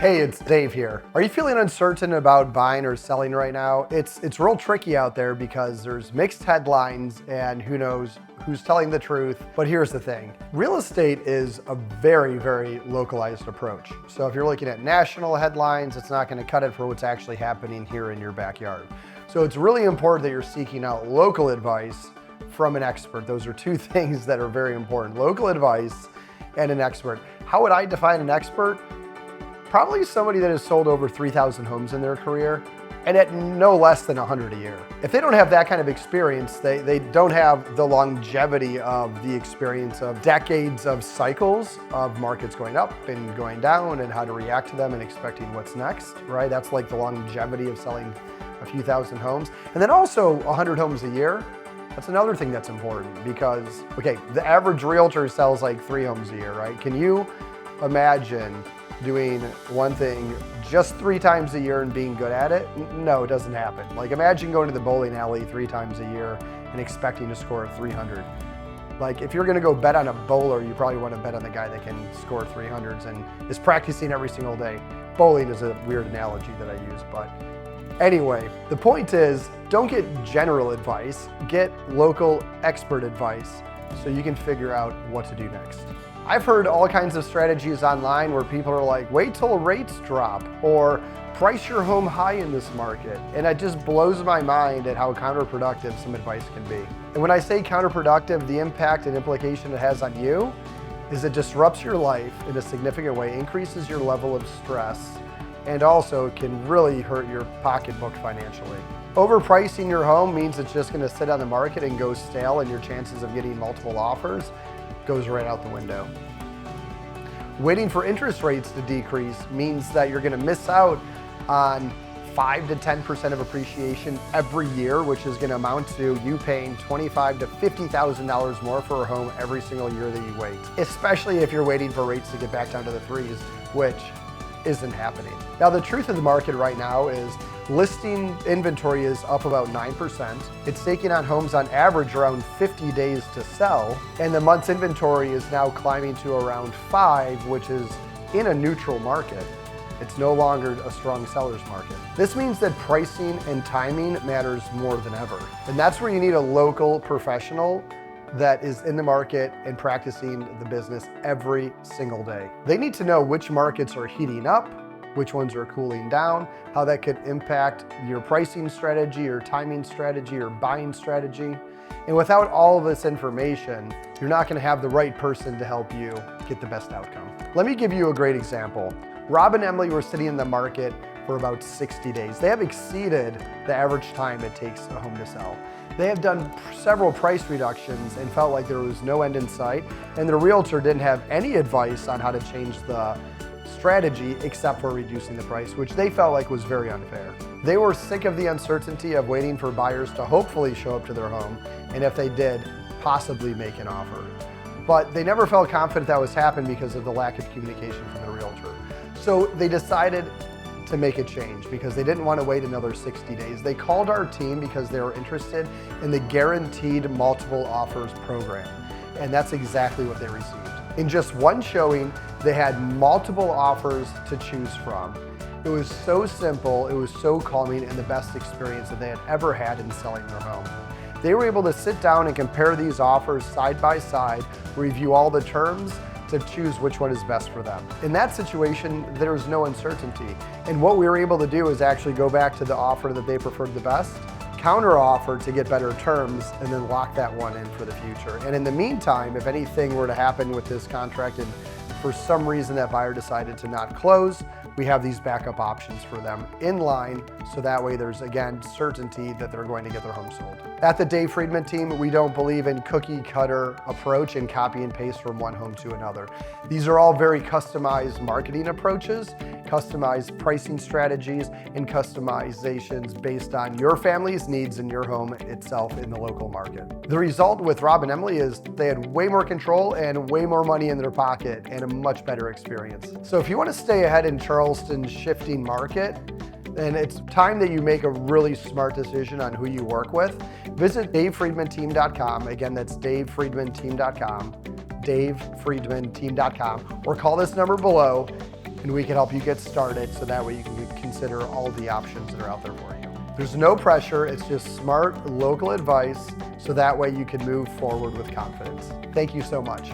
Hey, it's Dave here. Are you feeling uncertain about buying or selling right now? It's real tricky out there because there's mixed headlines and who knows who's telling the truth. But here's the thing. Real estate is a very, very localized approach. So if you're looking at national headlines, it's not going to cut it for what's actually happening here in your backyard. So it's really important that you're seeking out local advice from an expert. Those are two things that are very important. Local advice and an expert. How would I define an expert? Probably somebody that has sold over 3,000 homes in their career and at no less than 100 a year. If they don't have that kind of experience, they don't have the longevity of the experience of decades of cycles of markets going up and going down and how to react to them and expecting what's next, right? That's like the longevity of selling a few thousand homes. And then also 100 homes a year. That's another thing that's important because, okay, the average realtor sells like 3 homes a year, right? Can you imagine doing one thing just 3 times a year and being good at it? No, it doesn't happen. Like imagine going to the bowling alley 3 times a year and expecting to score 300. Like if you're gonna go bet on a bowler, you probably wanna bet on the guy that can score 300s and is practicing every single day. Bowling is a weird analogy that I use, but anyway, the point is, don't get general advice, get local expert advice so you can figure out what to do next. I've heard all kinds of strategies online where people are like, wait till rates drop or price your home high in this market. And it just blows my mind at how counterproductive some advice can be. And when I say counterproductive, the impact and implication it has on you is it disrupts your life in a significant way, increases your level of stress, and also can really hurt your pocketbook financially. Overpricing your home means it's just gonna sit on the market and go stale and your chances of getting multiple offers goes right out the window. Waiting for interest rates to decrease means that you're gonna miss out on 5 to 10% of appreciation every year, which is gonna amount to you paying $25,000 to $50,000 more for a home every single year that you wait, especially if you're waiting for rates to get back down to the 3s, which isn't happening. Now, the truth of the market right now is listing inventory is up about 9%. It's taking on homes on average around 50 days to sell, and the month's inventory is now climbing to around 5, which is in a neutral market. It's no longer a strong seller's market. This means that pricing and timing matters more than ever. And that's where you need a local professional that is in the market and practicing the business every single day. They need to know which markets are heating up, which ones are cooling down, how that could impact your pricing strategy, your timing strategy, your buying strategy. And without all of this information, you're not gonna have the right person to help you get the best outcome. Let me give you a great example. Rob and Emily were sitting in the market for about 60 days. They have exceeded the average time it takes a home to sell. They have done several price reductions and felt like there was no end in sight, and the realtor didn't have any advice on how to change the strategy except for reducing the price, which they felt like was very unfair. They were sick of the uncertainty of waiting for buyers to hopefully show up to their home, and if they did, possibly make an offer. But they never felt confident that was happening because of the lack of communication from the realtor. So they decided to make a change because they didn't want to wait another 60 days. They called our team because they were interested in the Guaranteed Multiple Offers program. And that's exactly what they received. In just one showing, they had multiple offers to choose from. It was so simple, it was so calming, and the best experience that they had ever had in selling their home. They were able to sit down and compare these offers side by side, review all the terms, to choose which one is best for them. In that situation, there's no uncertainty. And what we were able to do is actually go back to the offer that they preferred the best, counter offer to get better terms, and then lock that one in for the future. And in the meantime, if anything were to happen with this contract and for some reason that buyer decided to not close, we have these backup options for them in line, so that way there's, again, certainty that they're going to get their home sold. At the Dave Friedman team, we don't believe in cookie cutter approach and copy and paste from one home to another. These are all very customized marketing approaches, customized pricing strategies, and customizations based on your family's needs and your home itself in the local market. The result with Rob and Emily is they had way more control and way more money in their pocket and a much better experience. So if you want to stay ahead in Charleston's shifting market, then it's time that you make a really smart decision on who you work with. Visit DaveFriedmanTeam.com. Again, that's DaveFriedmanTeam.com, DaveFriedmanTeam.com, or call this number below and we can help you get started so that way you can consider all the options that are out there for you. There's no pressure, it's just smart, local advice so that way you can move forward with confidence. Thank you so much.